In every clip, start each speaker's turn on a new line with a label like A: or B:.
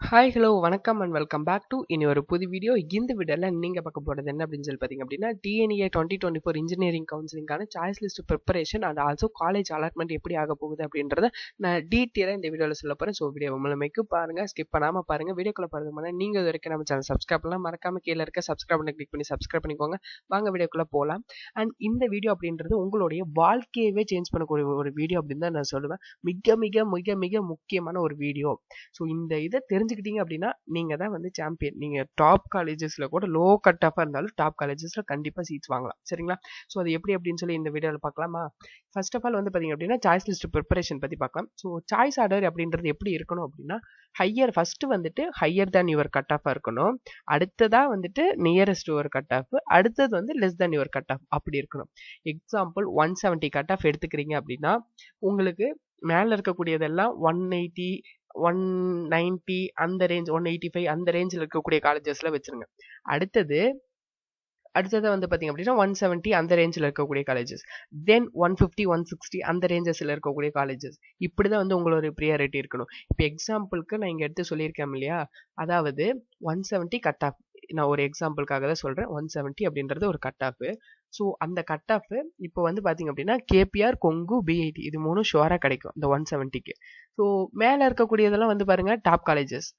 A: Hi hello வணக்கம் and welcome back to இனி ஒரு புது வீடியோ. இந்த வீடியோவில் நீங்கள் பார்க்க போகிறது என்ன அப்படின்னு சொல்லி பார்த்தீங்க அப்படின்னா டிஎன்ஏ 2024 இன்ஜினியரிங் கவுன்சிலிங்கான choice list preparation and also college allotment எப்படி ஆக போகுது அப்படின்றத நான் டீட்டெயிலாக இந்த வீடியோவில் சொல்ல போகிறேன். ஸோ வீடியோ முழுமைக்கு பாருங்கள், ஸ்கிப் பண்ணாமல் பாருங்கள். வீடியோக்குள்ள போகிறதுக்கு நீங்கள் இது வரைக்கும் நம்ம சேனல் சப்ஸ்கிரைப் பண்ணலாம், மறக்காம கீழே இருக்க சப்ஸ்கிரைப் பண்ணி கிளிக் பண்ணி சப்ஸ்கிரைப் பண்ணிக்கோங்க. வாங்க வீடியோக்குள்ளே போகலாம். அண்ட் இந்த வீடியோ அப்படின்றது உங்களுடைய வாழ்க்கையவே சேஞ்ச் பண்ணக்கூடிய ஒரு வீடியோ அப்படின்னு தான் நான் சொல்லுவேன். மிக மிக மிக மிக முக்கியமான ஒரு வீடியோ. ஸோ இந்த இதை தெரிஞ்சுக்கிட்டீங்க அப்படின்னா நீங்க தான் வந்து சாம்பியன். நீங்க டாப் காலேஜஸ்ல கூட லோ கட் ஆஃபா இருந்தாலும் டாப் காலேஜஸ்ல கண்டிப்பா சீட்ஸ் வாங்கலாம். சரிங்களா? ஸோ அது எப்படி அப்படின்னு சொல்லி இந்த வீடியோவில் பார்க்கலாமா? ஃபர்ஸ்ட் ஆஃப் ஆல் வந்து பார்த்தீங்க அப்படின்னா சாய்ஸ் லிஸ்ட் ப்ரிப்பரேஷன் பற்றி பார்க்கலாம். ஸோ சாய்ஸ் ஆர்டர் அப்படின்றது எப்படி இருக்கணும் அப்படின்னா ஹையர் ஃபர்ஸ்ட் வந்துட்டு ஹையர் தேன் யுவர் கட் ஆஃபாக இருக்கணும். அடுத்ததா வந்துட்டு நியரஸ்ட் யுவர் கட் ஆஃப், அடுத்தது வந்து less than your cut off அப்படி இருக்கணும். எக்ஸாம்பிள் 170 கட் ஆஃப் எடுத்துக்கிறீங்க அப்படின்னா உங்களுக்கு மேலே இருக்கக்கூடியதெல்லாம் 180 190 அந்த ரேஞ்ச் 185 அந்த ரேஞ்சில் இருக்கக்கூடிய காலேஜஸ்ல வச்சிருங்க. அடுத்தது வந்து பார்த்தீங்க அப்படின்னா 170 அந்த ரேஞ்சில் இருக்கக்கூடிய காலேஜஸ், தென் 150 160 அந்த ரேஞ்சஸில் இருக்கக்கூடிய காலேஜஸ். இப்படி தான் வந்து உங்களோட ப்ரியாரிட்டி இருக்கணும். இப்போ எக்ஸாம்பிளுக்கு நான் இங்கே எடுத்து சொல்லியிருக்கேன் இல்லையா, அதாவது 170 கட் ஆஃப், நான் ஒரு எக்ஸாம்பிளுக்காக தான் சொல்கிறேன். 170 அப்படின்றது ஒரு கட் ஆஃப். ஸோ அந்த கட் ஆஃப் இப்போ வந்து பார்த்தீங்க அப்படின்னா கேபிஆர், கொங்கு, பிஐடி இது மூணும் ஷுவராக கிடைக்கும் இந்த 170க்கு. ஸோ மேலே இருக்கக்கூடியதெல்லாம் வந்து பாருங்க டாப் காலேஜஸ்,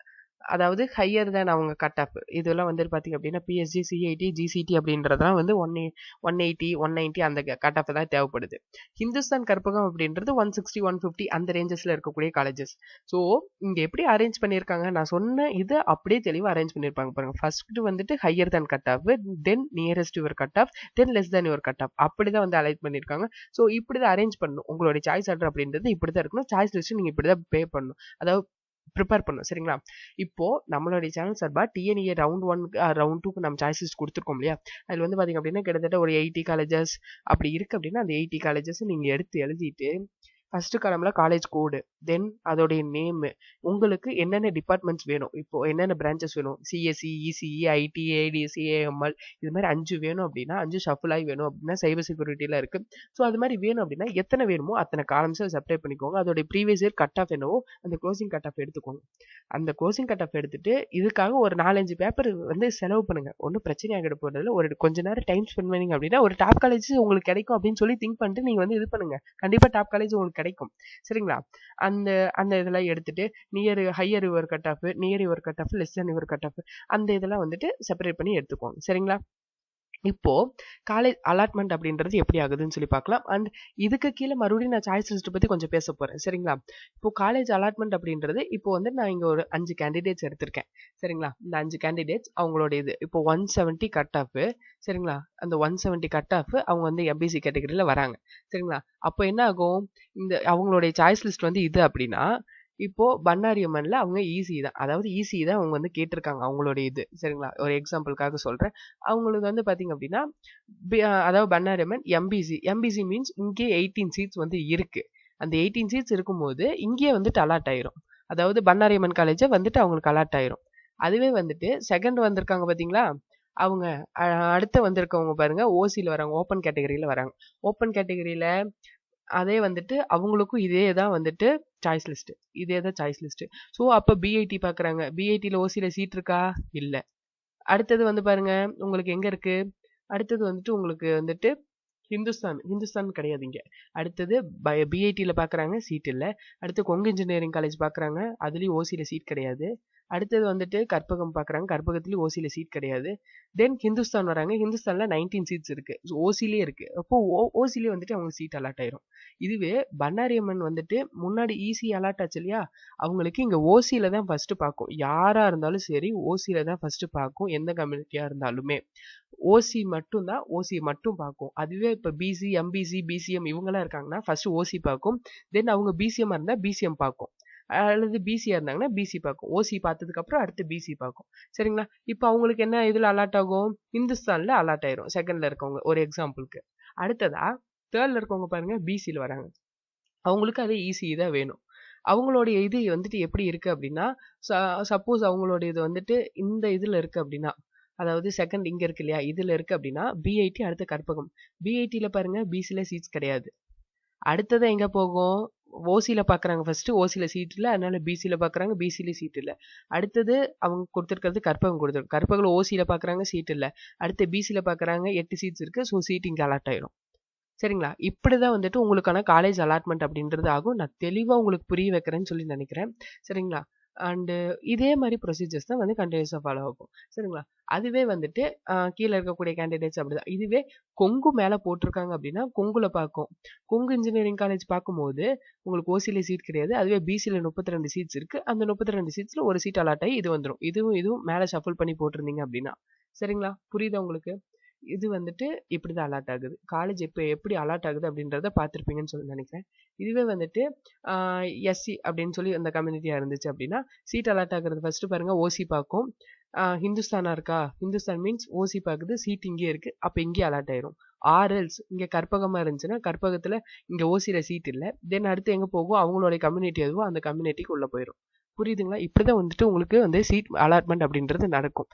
A: அதாவது ஹையர் தேன் அவங்க கட் ஆஃப். இதெல்லாம் வந்து பார்த்தீங்க அப்படின்னா பிஎஸ்ஜி, சிஐடி, ஜிசிடி அப்படின்றதுலாம் வந்து 180 190 அந்த கட் ஆஃப் தான் தேவைப்படுது. ஹிந்துஸ்தான் கற்பகம் அப்படின்றது 160 150 அந்த ரேஞ்சஸில் இருக்கக்கூடிய காலேஜஸ். ஸோ இங்கே எப்படி அரேஞ்ச் பண்ணியிருக்காங்க, நான் சொன்ன இது அப்படியே தெளிவாக அரேஞ்ச் பண்ணியிருப்பாங்க பாருங்க. ஃபர்ஸ்ட் வந்துட்டு higher than cut off, then nearest your cut off, then less than your cut off அப்படி தான் வந்து அரேஞ்ச் பண்ணியிருக்காங்க. ஸோ இப்படி தான் அரேஞ்ச் பண்ணணும். உங்களுடைய சாய்ஸ் ஆர்டர் அப்படின்றது இப்படி தான் இருக்கணும். சாய்ஸ் லிஸ்ட் நீங்கள் இப்படி தான் பே பண்ணணும், அதாவது ப்ரிப்பேர் பண்ணும். சரிங்களா? இப்போ நம்மளுடைய சேனல் சார்பா டிஎன்ஏ ரவுண்ட் 1 ரவுண்ட் 2 நம்ம சாய்ஸ் லிஸ்ட் கொடுத்துருக்கோம் இல்லையா, அதில் வந்து பார்த்தீங்க அப்படின்னா கிட்டத்தட்ட ஒரு 80 காலேஜஸ் அப்படி இருக்கு அப்படின்னா அந்த 80 காலேஜஸ் நீங்கள் எடுத்து எழுதிட்டு ஃபர்ஸ்ட் காலம்ல காலேஜ் கோடு, தென் அதோடைய நேம், உங்களுக்கு என்னென்ன டிபார்ட்மெண்ட்ஸ் வேணும், இப்போ என்னென்ன பிரான்ச்சஸ் வேணும், சிஎஸ்சி, இசிஇ, ஐடி, ஏடிஎஸ்சி, ஏஎம்எல் இது மாதிரி 5 வேணும் அப்படின்னா 5 ஷஃபிள் ஆகி வேணும் அப்படின்னா சைபர் செக்யூரிட்டியில் இருக்கு. ஸோ அது மாதிரி வேணும் அப்படின்னா எத்தனை வேணுமோ அத்தனை காலம்ஸை செப்பரேட் பண்ணிக்கோங்க. அதோடைய ப்ரீவியஸ் இயர் கட் ஆஃப் என்னவோ அந்த க்ளோசிங் கட் ஆஃப் எடுத்துக்கோங்க. அந்த க்ளோசிங் கட் ஆஃப் எடுத்துட்டு இதுக்காக ஒரு 4-5 பேப்பர் வந்து செலவு பண்ணுங்க. ஒன்றும் பிரச்சனை ஆகிட போறதில்ல. ஒரு கொஞ்ச நேரம் டைம் ஸ்பெண்ட் பண்ணீங்க அப்படின்னா ஒரு டாப் காலேஜ் உங்களுக்கு கிடைக்கும் அப்படின்னு சொல்லி திங்க் பண்ணிட்டு நீங்க வந்து இது பண்ணுங்க. கண்டிப்பா டாப் காலேஜ் உங்களுக்கு கிடைக்கும். சரிங்களா? அந்த அந்த இதெல்லாம் எடுத்துட்டு higher your cut off, near your cut off, less than your cut off அந்த இதெல்லாம் வந்துட்டு செப்பரேட் பண்ணி எடுத்துக்கோங்க. சரிங்களா? இப்போ காலேஜ் அலாட்மெண்ட் அப்படின்றது எப்படி ஆகுதுன்னு சொல்லி பார்க்கலாம். அண்ட் இதுக்கு கீழே மறுபடியும் நான் சாய்ஸ் லிஸ்ட் பத்தி கொஞ்சம் பேச போறேன். சரிங்களா? இப்போ காலேஜ் அலாட்மெண்ட் அப்படின்றது இப்போ வந்து நான் இங்க ஒரு 5 கேண்டிடேட்ஸ் எடுத்திருக்கேன். சரிங்களா? இந்த 5 கேண்டிடேட்ஸ் அவங்களோட இது இப்போ 170 கட் ஆஃப். சரிங்களா? அந்த 170 கட் ஆஃப் அவங்க வந்து எம்பிசி கேட்டகரியில வராங்க. சரிங்களா? அப்போ என்ன ஆகும், இந்த அவங்களுடைய சாய்ஸ் லிஸ்ட் வந்து இது அப்படின்னா இப்போ பண்ணாரி அம்மன்ல அவங்க ஈஸி தான், அதாவது ஈஸி தான் அவங்க வந்து கேட்டிருக்காங்க அவங்களுடைய இது. சரிங்களா? ஒரு எக்ஸாம்பிளுக்காக சொல்றேன். அவங்களுக்கு வந்து பாத்தீங்க அப்படின்னா அதாவது பண்ணாரி அம்மன் எம்பிசி மீன்ஸ் இங்கே 18 சீட்ஸ் வந்து இருக்கு. அந்த 18 சீட்ஸ் இருக்கும்போது இங்கே வந்துட்டு அலாட் ஆயிரும். அதாவது பண்ணாரி அம்மன் காலேஜ் வந்துட்டு அவங்களுக்கு அலாட் ஆயிரும். அதுவே வந்துட்டு செகண்ட் வந்திருக்காங்க பாத்தீங்களா, அவங்க அடுத்த வந்திருக்கவங்க பாருங்க ஓசியில் வராங்க, ஓப்பன் கேட்டகரியில வராங்க. ஓப்பன் கேட்டகரியில அதே வந்துட்டு அவங்களுக்கும் இதே தான் வந்துட்டு சாய்ஸ் லிஸ்ட், இதே தான் சாய்ஸ் லிஸ்ட். ஸோ அப்போ பிஐடி பார்க்குறாங்க. பிஐடியில் ஓசியில் சீட் இருக்கா? இல்லை. அடுத்தது வந்து பாருங்க உங்களுக்கு எங்கே இருக்கு, அடுத்தது வந்துட்டு உங்களுக்கு வந்துட்டு ஹிந்துஸ்தான் கிடையாது இங்கே. அடுத்தது பிஐடியில் பார்க்குறாங்க, சீட் இல்லை. அடுத்து கொங்கு இன்ஜினியரிங் காலேஜ் பார்க்குறாங்க, அதுலேயும் ஓசியில் சீட் கிடையாது. அடுத்தது வந்துட்டு கற்பகம் பார்க்குறாங்க, கற்பகத்துலேயும் ஓசியில் சீட் கிடையாது. தென் ஹிந்துஸ்தான் வராங்க, ஹிந்துஸ்தானில் 19 சீட்ஸ் இருக்கு, ஓசிலே இருக்கு. அப்போ ஓசிலே வந்துட்டு அவங்க சீட் அலாட் ஆயிரும். இதுவே பண்ணாரி அம்மன் வந்துட்டு முன்னாடி ஈஸி அலாட் ஆச்சு இல்லையா, அவங்களுக்கு இங்கே ஓசியில் தான் ஃபர்ஸ்ட் பார்க்கும். யாராக இருந்தாலும் சரி ஓசியில் தான் ஃபர்ஸ்ட் பார்க்கும், எந்த கம்யூனிட்டியாக இருந்தாலுமே ஓசி மட்டும்தான், ஓசி மட்டும் பார்க்கும். அதுவே இப்போ பிசி, எம்பிசி, பிசிஎம் இவங்கெல்லாம் இருக்காங்கன்னா ஃபர்ஸ்ட் ஓசி பார்க்கும், தென் அவங்க பிசிஎம் இருந்தால் பிசிஎம் பார்க்கும், அல்லது பிசியா இருந்தாங்கன்னா பிசி பார்க்கும். ஓசி பார்த்ததுக்கு அப்புறம் அடுத்து பிசி பார்க்கும். சரிங்களா? இப்போ அவங்களுக்கு என்ன இதுல அலாட் ஆகும், இந்துஸ்தான்ல அலாட் ஆயிரும் செகண்ட்ல இருக்கவங்க. ஒரு எக்ஸாம்பிளுக்கு அடுத்ததா தேர்ட்ல இருக்கவங்க பாருங்க பிசியில் வராங்க, அவங்களுக்கு அதே ஈஸி தான் வேணும். அவங்களுடைய இது வந்துட்டு எப்படி இருக்கு அப்படின்னா, சப்போஸ் அவங்களுடைய இது வந்துட்டு இந்த இதுல இருக்கு அப்படின்னா, அதாவது செகண்ட் இங்க இருக்கு இல்லையா, இதுல இருக்கு அப்படின்னா பிஐடி அடுத்த கற்பகம். பிஐடியில் பாருங்க பிசியில் சீட்ஸ் கிடையாது. அடுத்தது எங்க போகும், ஓசியில் பார்க்குறாங்க ஃபர்ஸ்ட், ஓசியில் சீட் இல்லை, அதனால பிசியில் பார்க்குறாங்க, பிசியில் சீட் இல்லை. அடுத்தது அவங்க கொடுத்துருக்கிறது கற்பகம் கொடுத்துருக்கு, கற்பகம் ஓசியில் பார்க்குறாங்க, சீட் இல்லை. அடுத்து பிசியில் பார்க்குறாங்க, 8 சீட்ஸ் இருக்குது, ஸோ சீட் இங்கே அலாட் ஆயிரும். சரிங்களா? இப்படி தான் வந்துட்டு உங்களுக்கான காலேஜ் அலாட்மெண்ட் அப்படின்றது ஆகும். நான் தெளிவாக உங்களுக்கு புரிய வைக்கிறேன்னு சொல்லி நினைக்கிறேன். சரிங்களா? அண்டு இதே மாதிரி ப்ரொசீஜர்ஸ் தான் வந்து கண்டினியூஸாக ஃபாலோ ஆகும். சரிங்களா? அதுவே வந்துட்டு கீழே இருக்கக்கூடிய கேண்டிடேட்ஸ் அப்படிதான். இதுவே கொங்கு மேலே போட்டிருக்காங்க அப்படின்னா கொங்குல பார்க்கும். கொங்கு இன்ஜினியரிங் காலேஜ் பார்க்கும்போது உங்களுக்கு ஓசியில் சீட் கிடையாது. அதுவே பிசியில் 32 சீட்ஸ் இருக்குது. அந்த 32 சீட்ஸில் ஒரு சீட் அலாட் ஆகி இது வந்துடும். இதுவும் மேலே ஷஃபிள் பண்ணி போட்டிருந்தீங்க அப்படின்னா. சரிங்களா? புரியுதா உங்களுக்கு? இது வந்துட்டு இப்படி தான் அலாட் ஆகுது. காலேஜ் இப்போ எப்படி அலாட் ஆகுது அப்படின்றத பார்த்துருப்பீங்கன்னு சொல்லி நினைக்கிறேன். இதுவே வந்துட்டு எஸ்சி அப்படின்னு சொல்லி அந்த கம்யூனிட்டியாக இருந்துச்சு அப்படின்னா சீட் அலாட் ஆகுறது ஃபர்ஸ்ட் பாருங்க, ஓசி பார்க்கும். ஹிந்துஸ்தானா இருக்கா, ஹிந்துஸ்தான் மீன்ஸ் ஓசி பார்க்குது, சீட் இங்கே இருக்கு, அப்போ இங்கே அலாட் ஆயிரும். ஆர்எல்ஸ் இங்கே கற்பகமாக இருந்துச்சுன்னா கற்பகத்தில் இங்கே ஓசியில் சீட் இல்லை, தென் அடுத்து எங்கே போகும், அவங்களுடைய கம்யூனிட்டி எதுவோ அந்த கம்யூனிட்டிக்கு உள்ளே போயிடும். புரியுதுங்களா? இப்படி தான் வந்துட்டு உங்களுக்கு வந்து சீட் அலாட்மெண்ட் அப்படின்றது நடக்கும்.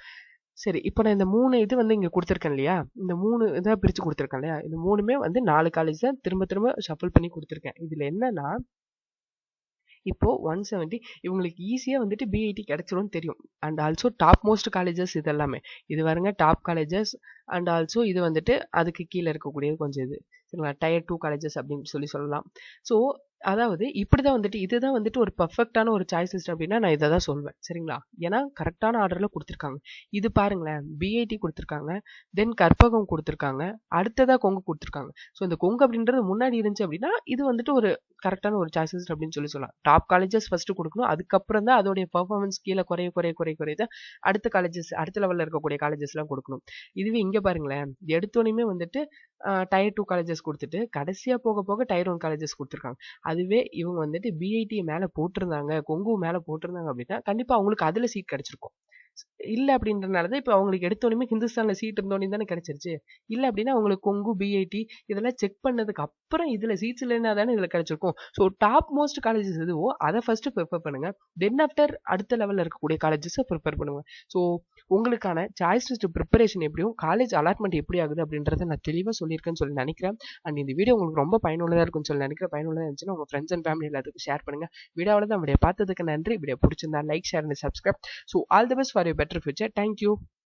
A: சரி, இப்போ நான் இந்த 3 இது வந்து இங்கே கொடுத்துருக்கேன் இல்லையா, இந்த 3 இதாக பிரித்து கொடுத்துருக்கேன் இல்லையா, இந்த 3மே வந்து 4 காலேஜ் தான் திரும்ப திரும்ப ஷஃபிள் பண்ணி கொடுத்துருக்கேன். இதில் என்னன்னா இப்போ 170 இவங்களுக்கு ஈஸியாக வந்துட்டு பிஐடி கிடைச்சிரும்னு தெரியும். And also top most colleges இது எல்லாமே. இது வருங்க டாப் காலேஜஸ். அண்ட் ஆல்சோ இது வந்துட்டு அதுக்கு கீழே இருக்கக்கூடியது கொஞ்சம் இது. சரிங்களா? டயர் 2 காலேஜஸ் அப்படின்னு சொல்லலாம். ஸோ அதாவது இப்படி தான் வந்துட்டு இதுதான் வந்துட்டு ஒரு பர்ஃபெக்டான ஒரு சாய்ஸ் லிஸ்ட் அப்படின்னா நான் இதை தான் சொல்வேன். சரிங்களா? ஏன்னா கரெக்டான ஆர்டரில் கொடுத்துருக்காங்க. இது பாருங்களேன், பிஐடி கொடுத்துருக்காங்க, தென் கற்பகம் கொடுத்துருக்காங்க, அடுத்ததாக கொங்கு கொடுத்துருக்காங்க. ஸோ இந்த கொங்கு அப்படின்றது முன்னாடி இருந்துச்சு அப்படின்னா இது வந்துட்டு ஒரு கரெக்டான ஒரு சாய்ஸ் லிஸ்ட் அப்படின்னு சொல்லலாம். டாப் காலேஜஸ் ஃபர்ஸ்ட் கொடுக்கணும், அதுக்கப்புறம் தான் அதோடைய பர்ஃபார்மன்ஸ் கீழே குறைய அடுத்த காலேஜஸ் அடுத்த லெவலில் இருக்கக்கூடிய காலேஜஸ்லாம் கொடுக்கணும். இதுவே இங்கே பாருங்களேன், எடுத்தோடனே வந்துட்டு டயர் 2 காலேஜஸ் கொடுத்துட்டு கடைசியாக போக போக டயர் 1 காலேஜஸ் கொடுத்துருக்காங்க. அதுவே இவங்க வந்துட்டு பிஐடி மேலே போட்டிருந்தாங்க, கொங்கு மேலே போட்டிருந்தாங்க அப்படின்னா கண்டிப்பாக அவங்களுக்கு அதில் சீட் கிடைச்சிருக்கும். இல்லை அப்படின்றனால தான் இப்போ அவங்களுக்கு எடுத்தோடனே ஹிந்துஸ்தானில் சீட் இருந்தோடனே தானே கிடைச்சிருச்சு. இல்லை அப்படின்னா அவங்களுக்கு கொங்கு பிஐடி இதெல்லாம் செக் பண்ணதுக்கு அப்புறம் இதில் சீட்ஸ் இல்லைன்னா தானே இதில் கிடைச்சிருக்கும். ஸோ டாப் மோஸ்ட் காலேஜஸ் எதுவோ அதை ஃபர்ஸ்ட் ப்ரிஃபர் பண்ணுங்க, தென் ஆஃப்டர் அடுத்த லெவலில் இருக்கக்கூடிய காலேஜஸை ப்ரிஃபர் பண்ணுங்க. ஸோ உங்களுக்கான சாய்ஸ் லிஸ்ட் ப்ரிப்பரேஷன் எப்படியும் காலேஜ் அலாட்மெண்ட் எப்படி ஆகுது அப்படின்றத நான் தெளிவாக சொல்லியிருக்கேன்னு சொல்லி நினைக்கிறேன். அண்ட் இந்த வீடியோ உங்களுக்கு ரொம்ப பயனுள்ளதாக இருக்குன்னு சொல்லி நினைக்கிறேன். பயனுள்ளதாக இருந்துச்சுன்னா உங்கள் ஃப்ரெண்ட்ஸ் அண்ட் ஃபேமிலி எல்லாத்துக்கும் ஷேர் பண்ணுங்க. வீடியோவில் தான் வீடியோ பார்த்ததுக்கு நன்றி. வீடியோ பிடிச்சிருந்தா like, share and subscribe. So all the best for you better future. Thank you.